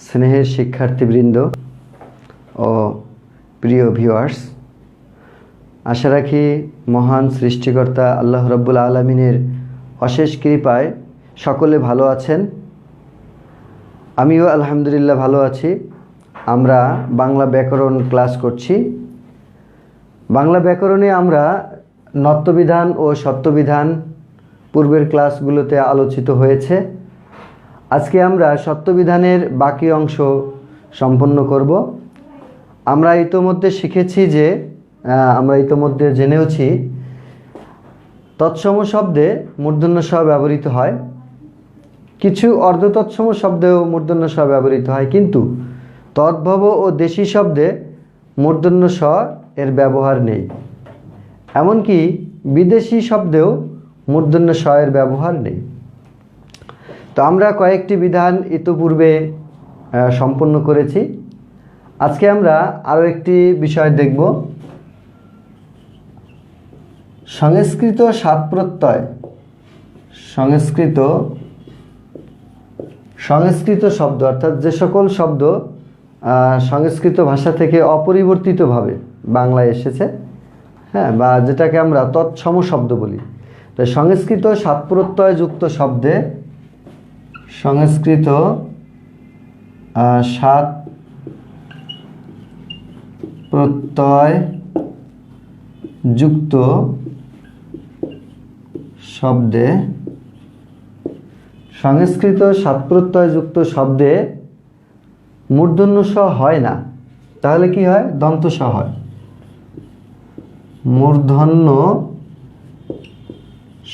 স্নেহের শিক্ষার্থীবৃন্দ ও প্রিয় ভিউয়ার্স, আশা রাখি মহান সৃষ্টিকর্তা আল্লাহ রাব্বুল আলামিনের অশেষ কৃপায় সকলে ভালো আছেন। আমিও আলহামদুলিল্লাহ ভালো আছি। আমরা বাংলা ব্যাকরণ ক্লাস করছি। বাংলা ব্যাকরণে আমরা নত্যবিধান ও সত্যবিধান পূর্বের ক্লাসগুলোতে আলোচিত হয়েছে। আজকে আমরা সত্যবিধানের বাকি অংশ সম্পন্ন করব। আমরা ইতোমধ্যে শিখেছি যে আমরা ইতোমধ্যে জেনেওছি তৎসম শব্দে মূর্ধন্য স ব্যবহৃত হয়, কিছু অর্ধতৎসম শব্দেও মূর্ধন্য স ব্যবহৃত হয়, কিন্তু তদ্ভব ও দেশি শব্দে মূর্ধন্য স এর ব্যবহার নেই। এমনকি বিদেশি শব্দেও মূর্ধন্য স এর ব্যবহার নেই। তো আমরা কয়েকটি বিধান ইতোপূর্বে সম্পন্ন করেছি। আজকে আমরা আরও একটি বিষয় দেখব। সংস্কৃত সাত প্রত্যয়, সংস্কৃত শব্দ অর্থাৎ যে সকল শব্দ সংস্কৃত ভাষা থেকে অপরিবর্তিতভাবে বাংলায় এসেছে, হ্যাঁ, বা যেটাকে আমরা তৎসম শব্দ বলি। তো সংস্কৃত সাত প্রত্যয় যুক্ত শব্দে সংস্কৃত সাত প্রত্যয় যুক্ত শব্দে সংস্কৃত সাত প্রত্যয় যুক্ত শব্দে মূর্ধন্য স হয় না। তাহলে কি হয়? দন্ত স হয়। মূর্ধন্য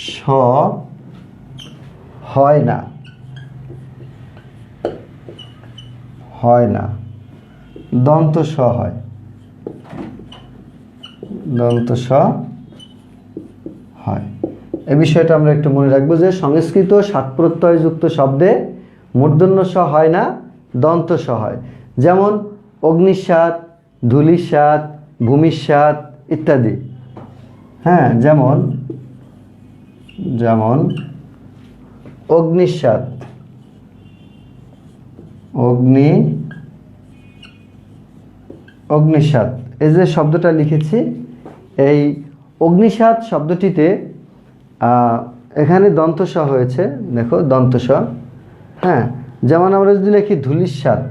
স হয় না, দন্ত স হয়, দন্ত স হয়। এই বিষয়টা আমরা একটু মনে রাখবো যে সংস্কৃত সাত প্রত্যয় যুক্ত শব্দে মূর্ধন্য স হয় না, দন্ত স হয়। যেমন অগ্নিস্বাত, ধূলিস্বাত, ভূমিস্বাত ইত্যাদি। হ্যাঁ, যেমন অগ্নিস্বাত, অগ্নিস্বাত এই যে শব্দটা লিখেছি, এই অগ্নিস্বাত শব্দটিতে এখানে দন্ত স হয়েছে, দেখো দন্ত স। হ্যাঁ, যেমন আমরা যদি লিখি ধূলিস্বাত,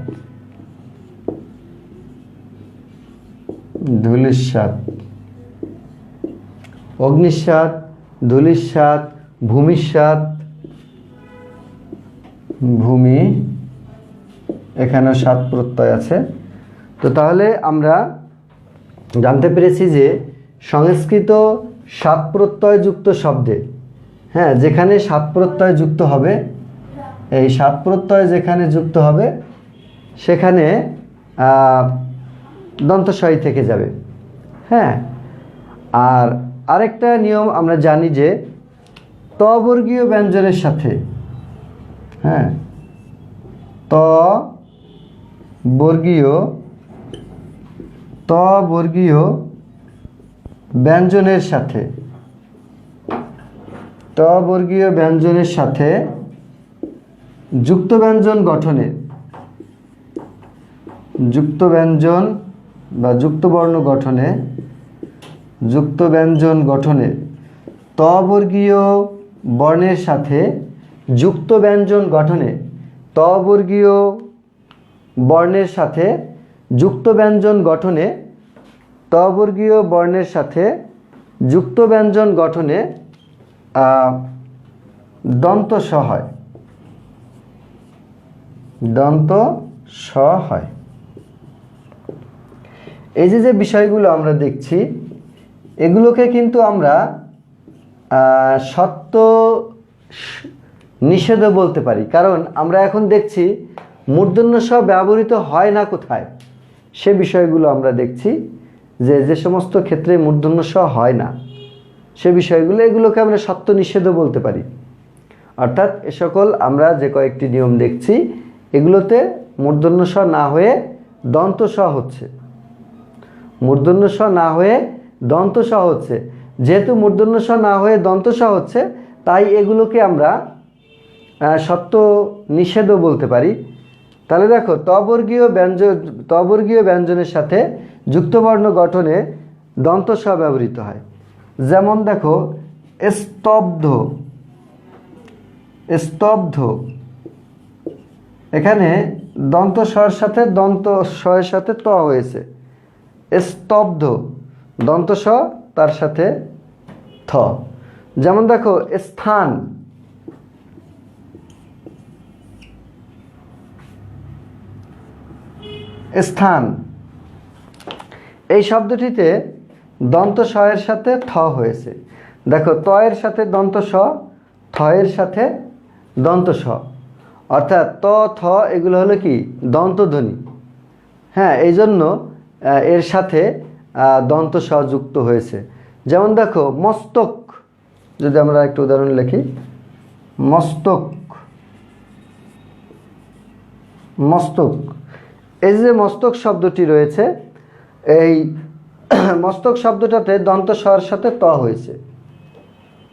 অগ্নিস্বাত, ধূলিস্বাত, ভূমিস্বাত, ভূমি, এখানেও সাত প্রত্যয় আছে। তো তাহলে আমরা জানতে পেরেছি যে সংস্কৃত সাত প্রত্যয় যুক্ত শব্দে, হ্যাঁ, যেখানে সাত প্রত্যয় যুক্ত হবে, এই সাত প্রত্যয় যেখানে যুক্ত হবে সেখানে দন্তস্বই থেকে যাবে। হ্যাঁ, আর আরেকটা নিয়ম আমরা জানি যে ত বর্গীয় ব্যঞ্জনের সাথে, হ্যাঁ, ত বর্গীয় ব্যঞ্জনের সাথে, ত বর্গীয় ব্যঞ্জনের সাথে যুক্ত ব্যঞ্জন গঠনে, যুক্ত ব্যঞ্জন বা যুক্ত বর্ণ গঠনে, যুক্ত ব্যঞ্জন গঠনে ত বর্গীয় বর্ণের সাথে যুক্ত ব্যঞ্জন গঠনে, ত বর্গীয় বর্ণের সাথে যুক্ত ব্যঞ্জন গঠনে, ত বর্গীয় বর্ণের সাথে যুক্ত ব্যঞ্জন গঠনে দন্ত স হয়, দন্ত স হয়। এই যে বিষয়গুলো আমরা দেখছি, এগুলোকে কিন্তু আমরা সত্য নিষেধও বলতে পারি। কারণ আমরা এখন দেখছি মূর্ধন্য স ব্যবহৃত হয় না কোথায়, সে বিষয়গুলো আমরা দেখছি যে সমস্ত ক্ষেত্রে মূর্ধন্য স হয় না সে বিষয়গুলো, এগুলোকে আমরা সত্য নিষেধও বলতে পারি। অর্থাৎ এ সকল আমরা যে কয়েকটি নিয়ম দেখছি এগুলোতে মূর্ধন্য স না হয়ে দন্ত স হচ্ছে, মূর্ধন্য স না হয়ে দন্ত স হচ্ছে। যেহেতু মূর্ধন্য স না হয়ে দন্ত স হচ্ছে, তাই এগুলোকে আমরা সত্য নিষেধও বলতে পারি। তাহলে দেখো তবর্গীয় ব্যঞ্জনের সাথে যুক্তবর্ণ গঠনে দন্ত স ব্যবহৃত হয়। যেমন দেখো স্তব্ধ, স্তব্ধ, এখানে দন্ত স্বর সাথে দন্ত স্বয়ের সাথে ত হয়েছে। স্তব্ধ, দন্ত স তার সাথে থ। যেমন দেখো স্থান, স্থান, এই শব্দটিতে দন্ত স এর সাথে থ হয়েছে। দেখো ত এর সাথে দন্ত স, থ এর সাথে দন্ত স, অর্থাৎ ত থ এগুলো হলো কি দন্তধ্বনি। হ্যাঁ, এই জন্য এর সাথে দন্ত স যুক্ত হয়েছে। যেমন দেখো মস্তক, যদি আমরা একটা উদাহরণ লিখি, মস্তক, মস্তক, এই যে মস্তক শব্দটি রয়েছে, এই মস্তক শব্দটাতে দন্ত স্বর সাথে ত হয়েছে।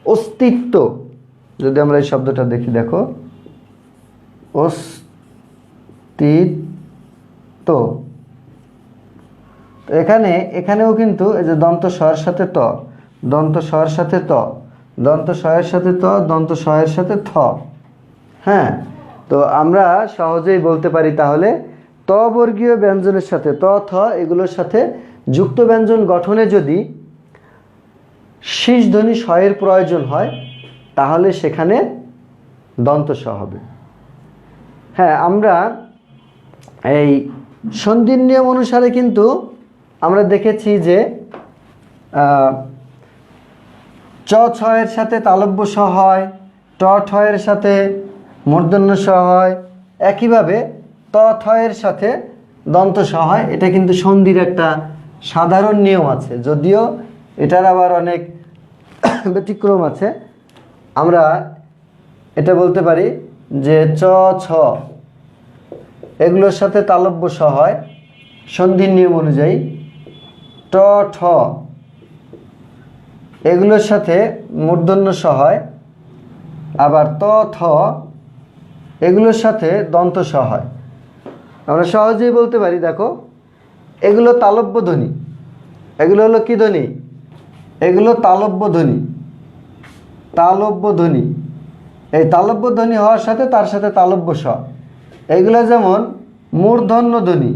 অস্তিত্ব, যদি আমরা এই শব্দটা দেখি, দেখো অস্তিত্ব, এখানেও কিন্তু এই যে দন্ত স্বর সাথে ত, দন্ত স্বর সাথে ত, দন্ত স্বয়ের সাথে ত, দন্ত স্বয়ের সাথে থ। হ্যাঁ, তো আমরা সহজেই বলতে পারি তাহলে ত বর্গীয় ব্যঞ্জনের সাথে ত থ এগুলোর সাথে যুক্ত ব্যঞ্জন গঠনে যদি শীষ ধ্বনি স্বয়ের প্রয়োজন হয় তাহলে সেখানে দন্ত স হবে। হ্যাঁ, আমরা এই সন্ধির নিয়ম অনুসারে কিন্তু আমরা দেখেছি যে চ ছ এর সাথে তালব্য স হয়, ট ঠ এর সাথে মূর্ধন্য স হয়, একইভাবে ত থ এর সাথে দন্ত স হয়। এটা কিন্তু সন্ধির একটা সাধারণ নিয়ম আছে, যদিও এটার আবার অনেক ব্যতিক্রম আছে। আমরা এটা বলতে পারি যে চ ছ এগুলোর সাথে তালব্য স হয় সন্ধির নিয়ম অনুযায়ী, ট ঠ এগুলোর সাথে মূর্ধন্য স হয়, আবার ত থ এগুলোর সাথে দন্ত স হয়। আমরা সহজেই বলতে পারি, দেখো এগুলো তালব্য ধ্বনি, এগুলো হলো কি ধ্বনি, এগুলো তালব্য ধ্বনি, তালব্য ধ্বনি। এই তালব্য ধ্বনি হওয়ার সাথে তার সাথে তালব্য স, এগুলো যেমন মূর্ধন্য ধ্বনি,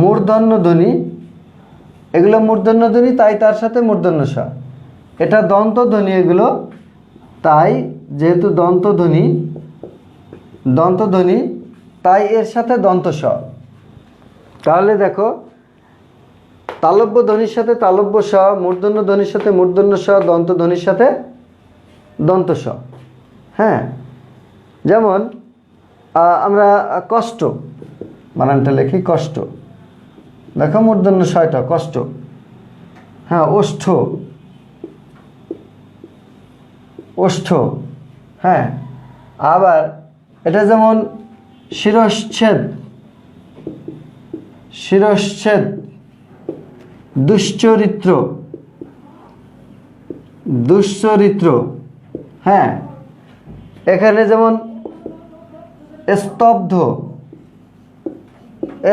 মূর্ধন্য ধ্বনি, এগুলো মূর্ধন্য ধ্বনি, তাই তার সাথে মূর্ধন্য স। এটা দন্ত ধ্বনি এগুলো, তাই যেহেতু দন্ত ধ্বনি, দন্ত ধ্বনি, তাই এর সাথে দন্ত স। তাহলে দেখো তালব্য ধ্বনির সাথে তালব্য স, মূর্ধন্য ধ্বনির সাথে মূর্ধন্য স, দন্ত ধ্বনির সাথে দন্ত স। হ্যাঁ, যেমন আমরা কষ্ট বানানটা লিখি, কষ্ট, দেখো মূর্ধন্য ছয়টা, কষ্ট। হ্যাঁ, ওষ্ঠ, ওষ্ঠ। হ্যাঁ, আবার এটা যেমন শিরশ্ছেদ, শিরশ্ছেদ, দুশ্চরিত্র, দুশ্চরিত্র। হ্যাঁ, এখানে যেমন স্তব্ধ,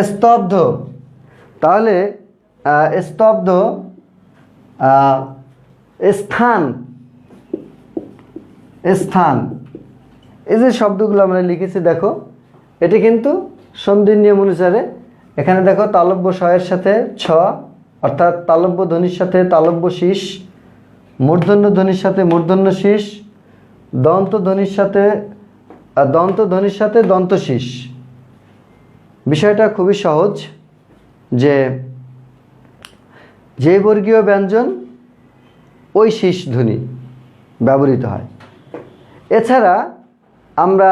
স্তব্ধ। তাহলে স্তব্ধ, স্থান, স্থান, এই যে শব্দগুলো আমরা লিখেছি, দেখো এটি কিন্তু সন্ধির নিয়ম অনুসারে। এখানে দেখো তালব্য স্বয়ের সাথে ছ, অর্থাৎ তালব্য ধ্বনির সাথে তালব্য শীষ, মূর্ধন্য ধ্বনির সাথে মূর্ধন্য শীষ, দন্ত ধ্বনির সাথে দন্ত শীষ। বিষয়টা খুবই সহজ, যে বর্গীয় ব্যঞ্জন ওই শীষ ধ্বনি ব্যবহৃত হয়। এছাড়া আমরা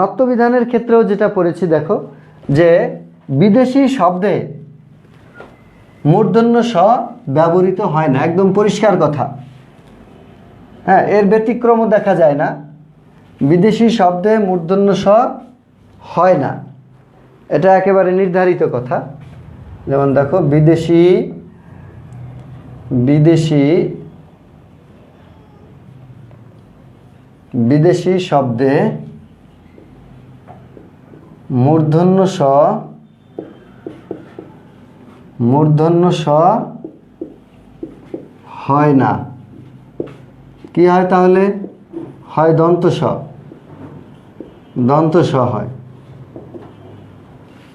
নত্যবিধানের ক্ষেত্রেও যেটা পড়েছি, দেখো যে বিদেশি শব্দে মূর্ধন্য স ব্যবহৃত হয় না, একদম পরিষ্কার কথা। হ্যাঁ, এর ব্যতিক্রমও দেখা যায় না, বিদেশি শব্দে মূর্ধন্য স হয় না, এটা একেবারে নির্ধারিত কথা। যেমন দেখো বিদেশি, বিদেশি, বিদেশি শব্দে মূর্ধন্য স হয় না। কি হয় তাহলে? হয় দন্ত স হয়।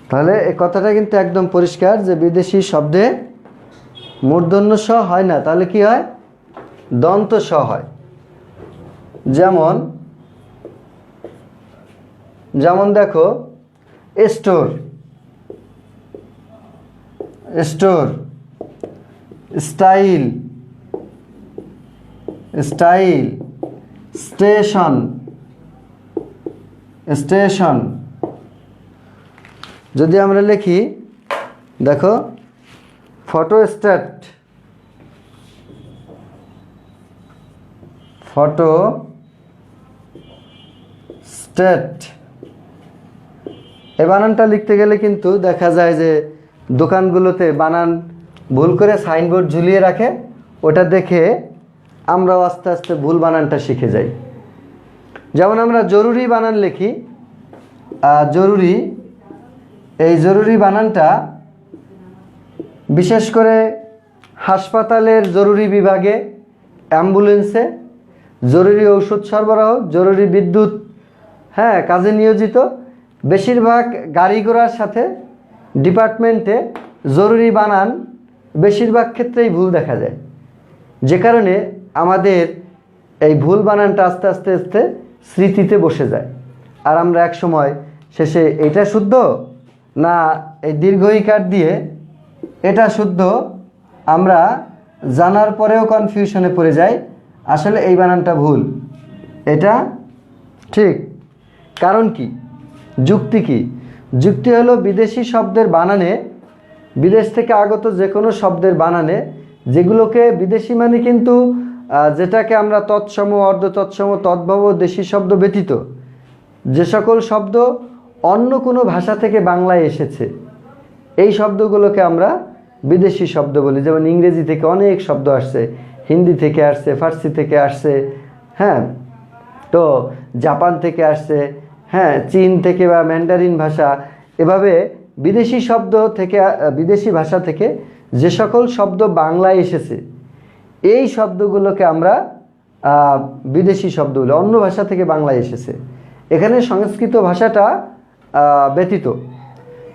তাহলে এই কথাটা কিন্তু একদম পরিষ্কার যে বিদেশি শব্দে মূর্ধন্য স হয় না, তাহলে কি হয়? দন্ত স হয়। যেমন দেখো স্টোর, স্টাইল, স্টেশন, যদি আমরা লিখি দেখো ফটোস্ট্যাট, এই বানানটা লিখতে গেলে কিন্তু দেখা যায় যে দোকানগুলোতে বানান ভুল করে সাইনবোর্ড ঝুলিয়ে রাখে, ওটা দেখে আমরাও আস্তে আস্তে ভুল বানানটা শিখে যাই। যেমন আমরা জরুরি বানান লিখি, এই জরুরি বানানটা বিশেষ করে হাসপাতালের জরুরি বিভাগে, অ্যাম্বুলেন্সে, জরুরি ঔষধ সরবরাহ, জরুরি বিদ্যুৎ কাজে নিয়োজিত বেশিরভাগ গাড়ি ঘোড়ার সাথে ডিপার্টমেন্টে জরুরি বানান বেশিরভাগ ক্ষেত্রেই ভুল দেখা যায়, যে কারণে আমাদের এই ভুল বানানটা আস্তে আস্তে স্মৃতিতে বসে যায়। আর আমরা এক সময় শেষে এটা শুদ্ধ না এই দীর্ঘ ইকার দিয়ে এটা শুদ্ধ আমরা জানার পরেও কনফিউশনে পড়ে যাই, আসলে এই বানানটা ভুল, এটা ঠিক। কারণ কি? যুক্তি কি? যুক্তি হলো বিদেশি শব্দের বানানে, বিদেশ থেকে আগত যে কোনো শব্দের বানানে, যেগুলোকে বিদেশি মানে কিন্তু যেটাকে আমরা তৎসম, অর্ধ তৎসম, তদ্ভব, দেশি শব্দ ব্যতীত যে সকল শব্দ অন্য কোনো ভাষা থেকে বাংলায় এসেছে, এই শব্দগুলোকে আমরা বিদেশি শব্দ বলি। যেমন ইংরেজি থেকে অনেক শব্দ আসছে, হিন্দি থেকে আসছে, ফার্সি থেকে আসছে, তো জাপান থেকে আসছে, চীন থেকে বা ম্যান্ডারিন ভাষা, এভাবে বিদেশি শব্দ থেকে, বিদেশি ভাষা থেকে যে সকল শব্দ বাংলায় এসেছে এই শব্দগুলোকে আমরা বিদেশি শব্দ বলি, অন্য ভাষা থেকে বাংলায় এসেছে। এখানে সংস্কৃত ভাষাটা ব্যতীত,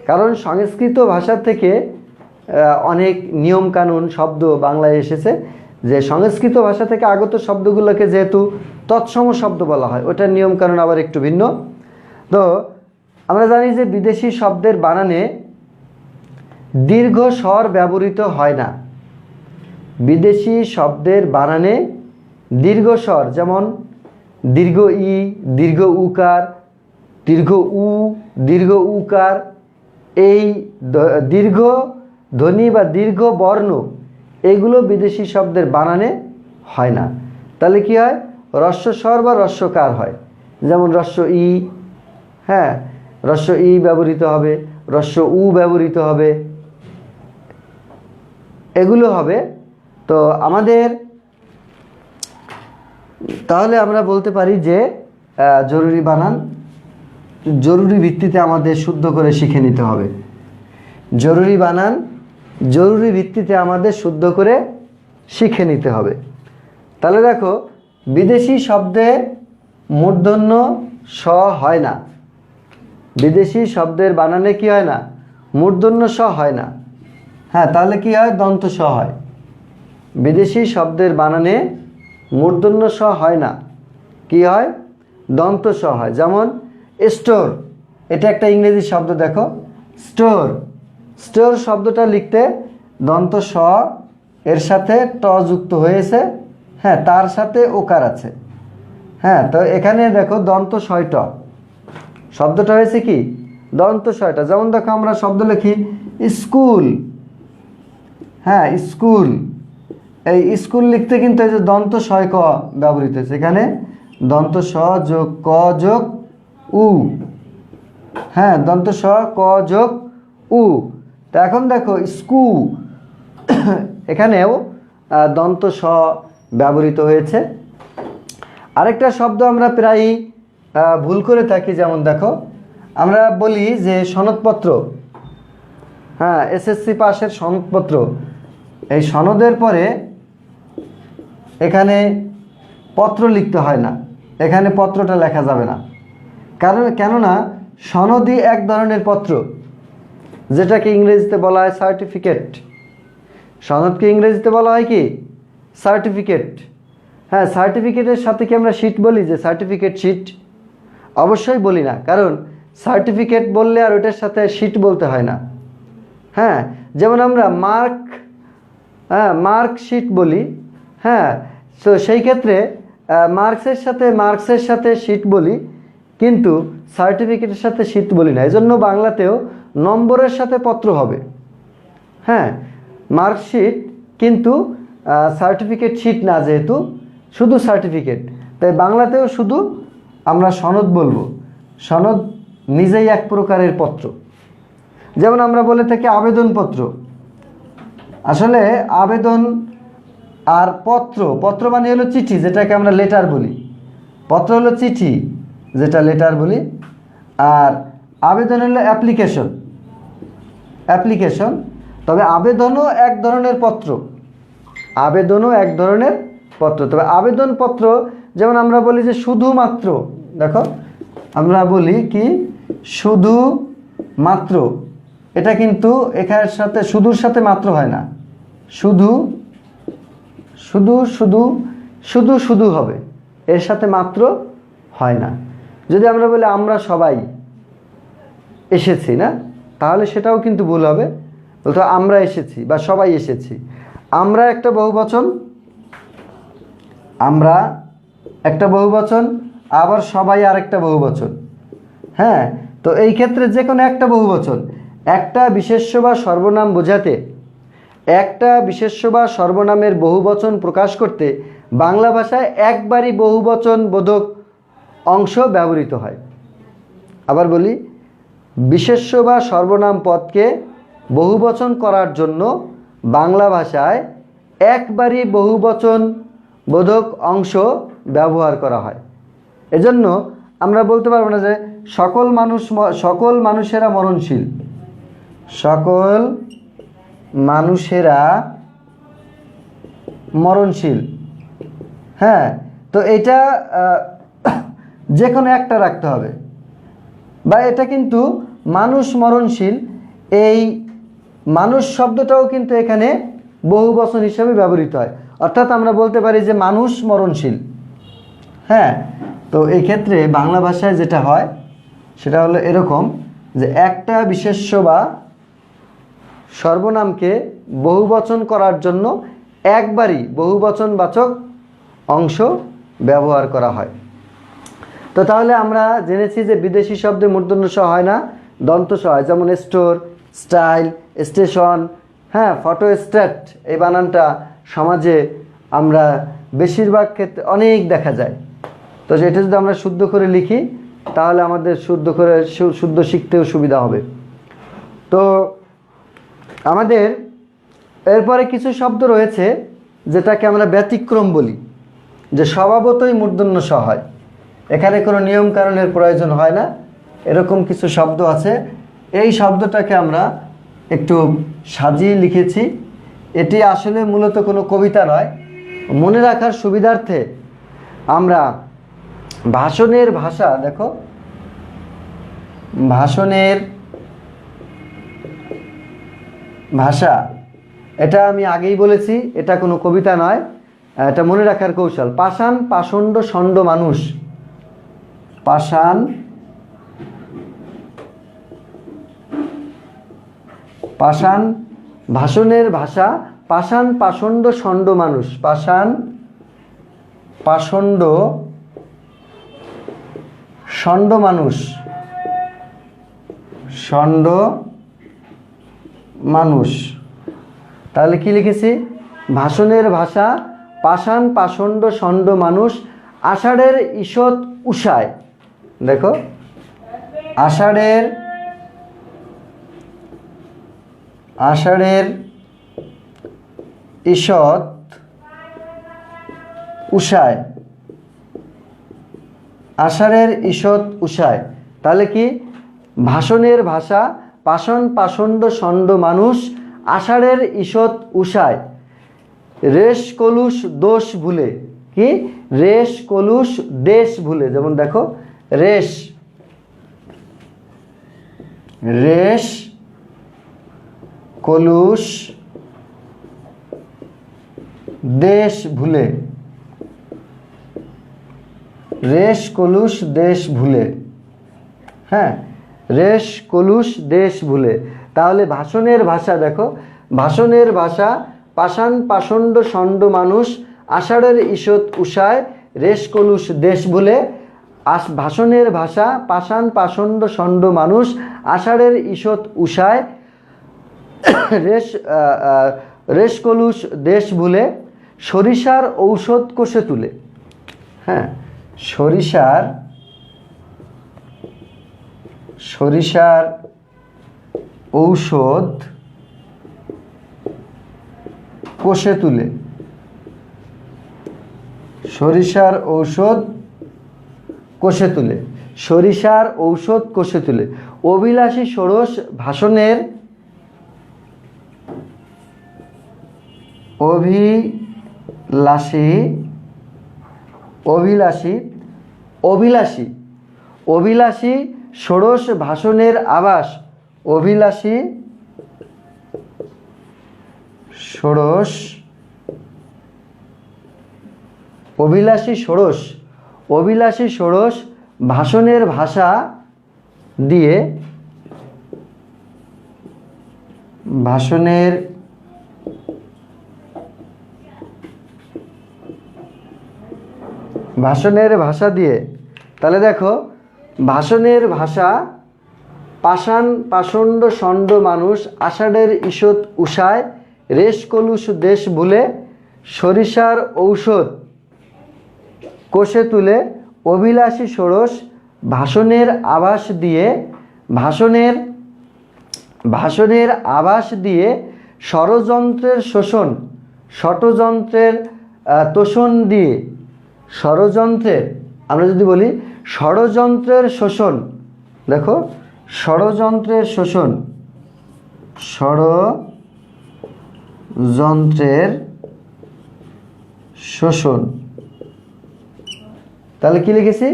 কারণ সংস্কৃত ভাষা থেকে অনেক নিয়মকানুন শব্দ বাংলায় এসেছে, যে সংস্কৃত ভাষা থেকে আগত শব্দগুলোকে যেহেতু তৎসম শব্দ বলা হয়, ওটার নিয়মকানুন আবার একটু ভিন্ন। তো আমরা জানি যে বিদেশি শব্দের বানানে দীর্ঘ স্বর ব্যবহৃত হয় না। বিদেশি শব্দের বানানে দীর্ঘ স্বর, যেমন দীর্ঘ ই, দীর্ঘ উকার, দীর্ঘ উ, দীর্ঘ উকার, এই দীর্ঘ ধ্বনি বা দীর্ঘ বর্ণ, এগুলো বিদেশি শব্দের বানানে হয় না। তাহলে কি হয়? হ্রস্ব স্বর বা হ্রস্বকার হয়। যেমন হ্রস্ব ই, হ্রস্ব ই ব্যবহৃত হবে, হ্রস্ব উ ব্যবহৃত হবে, এগুলো হবে। তো আমাদের তাহলে আমরা বলতে পারি যে জরুরি বানান জরুরি ভিত্তিতে আমাদের শুদ্ধ করে শিখে নিতে হবে। জরুরি বানান জরুরি ভিত্তিতে আমাদের শুদ্ধ করে শিখে নিতে হবে। তাহলে দেখো, বিদেশি শব্দে মূর্ধন্য স হয় না। বিদেশি শব্দের বানানে কি হয় না? মূর্ধন্য স হয় না। তাহলে কি হয়? দন্ত স হয়। বিদেশি শব্দের বানানে মূর্ধন্য স হয় না, কি হয়? দন্ত স হয়। যেমন স্টোর, এটা একটা ইংরেজি শব্দ, দেখো স্টোর। স্টোর শব্দটা লিখতে দন্ত স এর সাথে ট যুক্ত হয়েছে, তার সাথে ওকার আছে। তো এখানে দেখো দন্ত ছয়ট, শব্দটা হয়েছে কি? দন্ত ছয়টা। যেমন দেখো আমরা শব্দ লিখি স্কুল, স্কুল, এই স্কুল লিখতে কিন্তু এই যে দন্ত ছয় ক ব্যবহৃত হয়েছে, এখানে দন্ত স যোগ ক যোগ উ, দন্ত স ক যোগ উ। তো এখন দেখো স্কু, এখানেও দন্ত স ব্যবহৃত হয়েছে। আরেকটা শব্দ আমরা প্রায়ই ভুল করে থাকি, যেমন দেখো আমরা বলি যে সনদপত্র, হ্যাঁ, এসএসসি পাশের সনদপত্র, এই সনদের পরে এখানে পত্র লিখতে হয় না, এখানে পত্রটা লেখা যাবে না। কেননা সনদই এক ধরনের পত্র, যেটাকে ইংরেজিতে বলা হয় সার্টিফিকেট। সনদকে ইংরেজিতে বলা হয় কি? সার্টিফিকেট। হ্যাঁ, সার্টিফিকেটের সাথে কি আমরা শিট বলি, যে সার্টিফিকেট শিট? অবশ্যই বলি না, কারণ সার্টিফিকেট বললে আর ওটার সাথে শিট বলতে হয় না। হ্যাঁ, যেমন আমরা মার্কশিট বলি, হ্যাঁ, তো সেই ক্ষেত্রে মার্কসের সাথে শিট বলি, কিন্তু সার্টিফিকেটের সাথে শিট বলি না। এজন্য বাংলাতেও নম্বরের সাথে পত্র হবে। হ্যাঁ, মার্কশিট, কিন্তু সার্টিফিকেট শিট না, যেহেতু শুধু সার্টিফিকেট, তাই বাংলাতেও শুধু আমরা সনদ বলবো। সনদ নিজেই এক প্রকারের পত্র। যেমন আমরা বলে থাকি আবেদনপত্র। আসলে আবেদন আর পত্র মানে হলো চিঠি, যেটাকে আমরা লেটার বলি। পত্র হলো চিঠি, যেটা লেটার বলি। আর আবেদন হলো অ্যাপ্লিকেশন। তবে আবেদনও এক ধরনের পত্র, তবে আবেদনপত্র, যেমন আমরা বলি যে শুধুমাত্র, দেখো আমরা বলি কি শুধুমাত্র, এটা কিন্তু এখানের সাথে শুধুর সাথে মাত্র হয় না, শুধু হবে, এর সাথে মাত্র হয় না। যদি আমরা বলি আমরা সবাই এসেছি, না, তাহলে সেটাও কিন্তু ভুল হবে। বলতো আমরা এসেছি বা সবাই এসেছি। আমরা একটা বহুবচন, আবার সবাই আর একটা বহুবচন। হ্যাঁ, তো এই ক্ষেত্রে যে কোনো একটা বহুবচন, একটা বিশেষ্য বা সর্বনাম বোঝাতে, একটা বিশেষ্য বা সর্বনামের বহুবচন প্রকাশ করতে বাংলা ভাষায় একবারই বহুবচন বোধক অংশ ব্যবহৃত হয়। আবার বলি, বিশেষ্য বা সর্বনাম পদকে বহুবচন করার জন্য বাংলা ভাষায় একবারই বহুবচন বোধক অংশ ব্যবহার করা হয়। এজন্য আমরা বলতে পারবো না যে সকল মানুষেরা মরণশীল, সকল মানুষেরা মরণশীল। হ্যাঁ, তো এটা যে কোনো একটা রাখতে হবে। বা এটা কিন্তু মানুষ মরণশীল, এই মানুষ শব্দটাও কিন্তু এখানে বহুবচন হিসেবে ব্যবহৃত হয়। অর্থাৎ আমরা বলতে পারি যে মানুষ মরণশীল। হ্যাঁ, তো এই ক্ষেত্রে বাংলা ভাষায় যেটা হয় সেটা হলো এরকম, যে একটা বিশেষ্য বা সর্বনামকে বহুবচন করার জন্য একবারই বহুবচনবাচক অংশ ব্যবহার করা হয়। তো তাহলে আমরা জেনেছি যে বিদেশি শব্দে মূর্ধন্য ষ হয় না, দন্ত স হয়। যেমন স্টোর, স্টাইল, স্টেশন, হ্যাঁ, ফটোস্ট্যাট, এই বানানটা সমাজে আমরা বেশিরভাগ ক্ষেত্রে অনেক দেখা যায়। তো এটা যদি আমরা শুদ্ধ করে লিখি, তাহলে আমাদের শুদ্ধ শিখতেও সুবিধা হবে। তো আমাদের এরপরে কিছু শব্দ রয়েছে যেটাকে আমরা ব্যতিক্রম বলি, যে স্বভাবতই মূর্ধন্য ষ হয়, এখানে কোনো নিয়ম কারণের প্রয়োজন হয় না, এরকম কিছু শব্দ আছে। এই শব্দটাকে আমরা একটু সাজিয়ে লিখেছি। এটি আসলে মূলত কোনো কবিতা নয়, মনে রাখার সুবিধার্থে আমরা ভাষণের ভাষা, দেখো ভাষণের ভাষা, এটা আমি আগেই বলেছি, এটা কোনো কবিতা নয়, এটা মনে রাখার কৌশল। পাষাণ, পাষণ্ড, ষণ্ড মানুষ। পাষাণ, ভাষণের ভাষা, পাষাণ, পাষণ্ড, ষণ্ড মানুষ। পাষাণ, পাষণ্ড, ষণ্ড মানুষ, ষণ্ড মানুষ। তাহলে কি লিখেছি? ভাষণের ভাষা, পাষাণ, পাষণ্ড, ষণ্ড মানুষ, আষাঢ়ের ঈষৎ উষায়। দেখো, আষাঢ়ের ঈষৎ উষায়, আষাঢ়ের ঈষৎ উষায়। তাহলে কি? ভাষণের ভাষা পাষাণ পাষণ্ড ষণ্ড মানুষ আষাঢ়ের ঈষৎ উষায় রেশ কলুষ দোষ ভুলে। কি? রেশ কলুষ দেশ ভুলে। যেমন দেখো, রেশ রেশ কলুষ দেশ ভুলে। রেশ কলুষ দেশ ভুলে। হ্যাঁ, রেশ কলুষ দেশ ভুলে। তাহলে ভাষণের ভাষা, দেখো, ভাষণের ভাষা পাষাণ পাষণ্ড ষণ্ড মানুষ আষাঢ়ের ঈষৎ উষায় রেশ কলুষ দেশ ভুলে। ভাষণের ভাষা পাষাণ পাষণ্ড ষণ্ড মানুষ আষাঢ়ের ঈষৎ উষায় রেশ কলুষ দেশ ভুলে। সরিষার ঔষধ কোষে তুলে। হ্যাঁ, সরিষার ঔষধ কোষে তুলে। সরিষার ঔষধ কোষে তুলে। সরিষার ঔষধ কোষে তুলে। অভিলাষী ষোড়শ ভাষণের অভিলাষী ষোড়শ ভাষণের আবাস। অভিলাষী ষোড়শ ভাষণের ভাষা দিয়ে তাহলে দেখো, ভাষণের ভাষা পাষাণ পাষণ্ড ষণ্ড মানুষ আষাঢ়ের ঈষৎ উষায় রেশ কলুষ দেশ ভুলে। সরিষার ঔষধ কোষে তুলে। অভিলাষী ষোড়শ ভাষণের আভাস দিয়ে ষড়যন্ত্রের তোষণ দিয়ে। আমরা যদি বলি ষড়যন্ত্রের শোষণ, দেখো, ষড়যন্ত্রের শোষণ। তাহলে কি লিখেছি?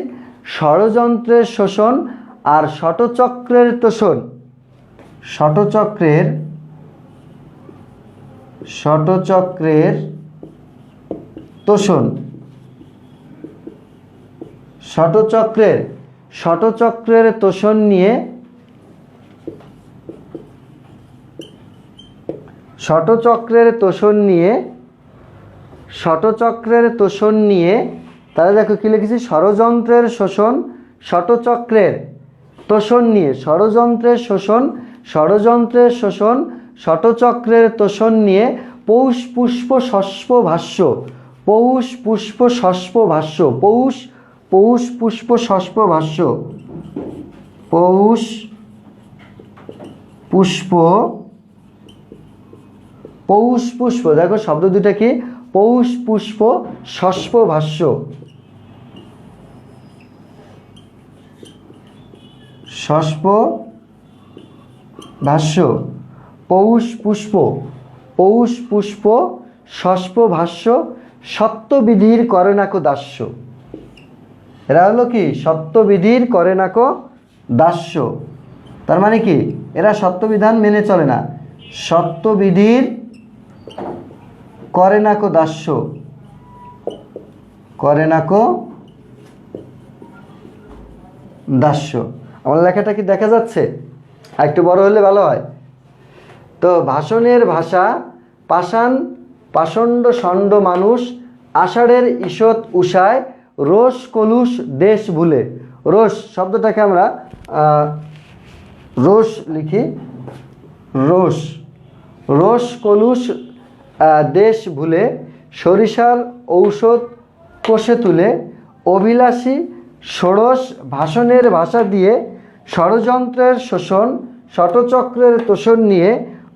ষড়যন্ত্রের শোষণ আর ষটচক্রের তোষণ। ষটচক্রের তোষণ। ষটচক্রের তোষণ নিয়ে তাহলে দেখো কি লিখেছি? ষড়যন্ত্রের শোষণ ষটচক্রের তোষণ নিয়ে। ষড়যন্ত্রের শোষণ ষটচক্রের তোষণ নিয়ে পৌষ পুষ্প ষষ্প ভাষ্য। পৌষ পুষ্প ষষ্প ভাষ্য। পৌষ পুষ্প ষষ্প ভাষ্য। পৌষ পুষ্প, দেখো শব্দ দুটা কি? পৌষ পুষ্প ষষ্প ভাষ্য। পৌষ পুষ্প ষষ্প ভাষ্য। সত্যবিধির করে নাকো দাস্য। এরা হলো কি? সত্যবিধির করে নাকো দাস্য। তার মানে কি? এরা সত্যবিধান মেনে চলে না। সত্যবিধির করে নাকো দাস্য। আমার লেখাটা কি দেখা যাচ্ছে? একটু বড় হলে ভালো হয়। তো ভাষণের ভাষা পাষাণ পাষণ্ড ষণ্ড মানুষ আষাঢ়ের ঈষৎ উষায় রোষ কলুষ দেশ ভুলে। রোষ শব্দটাকে আমরা রোষ লিখি। রোষ কলুষ দেশ ভুলে। সরিষার ঔষধ কোষে তুলে। অভিলাষী ষোড়শ ভাষণের ভাষা দিয়ে ষড়যন্ত্রের শোষণ ষটচক্রের তোষণ নিয়ে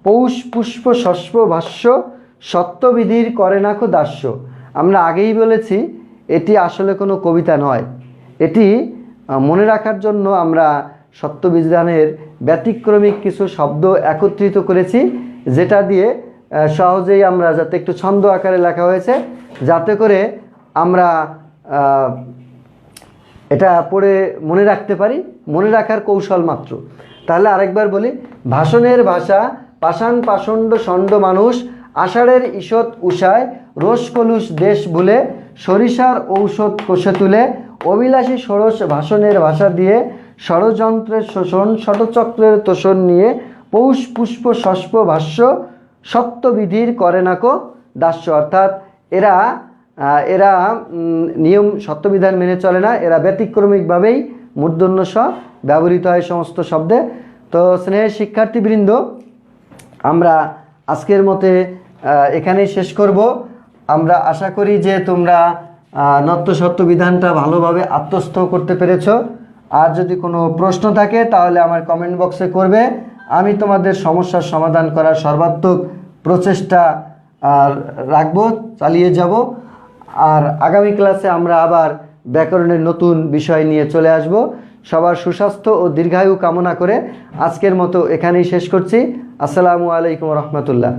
পৌষ পুষ্প ষষ্প ভাষ্য। সত্যবিধির করে নাকো দাস্য। আমরা আগেই বলেছি এটি আসলে কোনো কবিতা নয়। এটি মনে রাখার জন্য আমরা সত্যবিধানের ব্যতিক্রমিক কিছু শব্দ একত্রিত করেছি, যেটা দিয়ে সহজেই আমরা, যাতে একটু ছন্দ আকারে লেখা হয়েছে, যাতে করে আমরা এটা পড়ে মনে রাখতে পারি, মনে রাখার কৌশল মাত্র। তাহলে আরেকবার বলি, ভাষণের ভাষা পাষাণ পাষণ্ড ষণ্ড মানুষ, আষাঢ়ের ঈষৎ উষায় রোষ কলুষ দেশ ভুলে, সরিষার ঔষধ কোষে তুলে, অভিলাষী ষোড়শ ভাষণের ভাষা দিয়ে, ষড়যন্ত্রের শোষণ ষটচক্রের তোষণ নিয়ে, পৌষ পুষ্প শস্প ভাষ্য, সত্যবিধির করে নাকো দাস্য। অর্থাৎ এরা এরা নিয়ম সত্যবিধান মেনে চলে না, এরা ব্যতিক্রমিকভাবেই মূর্ধন্য ষ ব্যবহৃত হয় সমস্ত শব্দে। তো স্নেহের শিক্ষার্থীবৃন্দ, আমরা আজকের মতে এখানেই শেষ করব। আমরা আশা করি যে তোমরা নত্য সত্যবিধানটা ভালোভাবে আত্মস্থ করতে পেরেছ। আর যদি কোনো প্রশ্ন থাকে তাহলে আমার কমেন্ট বক্সে করবে, আমি তোমাদের সমস্যার সমাধান করার সর্বাত্মক প্রচেষ্টা রাখবো, চালিয়ে যাব। আর আগামী ক্লাসে আমরা আবার ব্যাকরণের নতুন বিষয় নিয়ে চলে আসব। সবার সুস্বাস্থ্য ও দীর্ঘায়ু কামনা করে আজকের মতো এখানেই শেষ করছি। আসসালামু আলাইকুম রহমতুল্লাহ।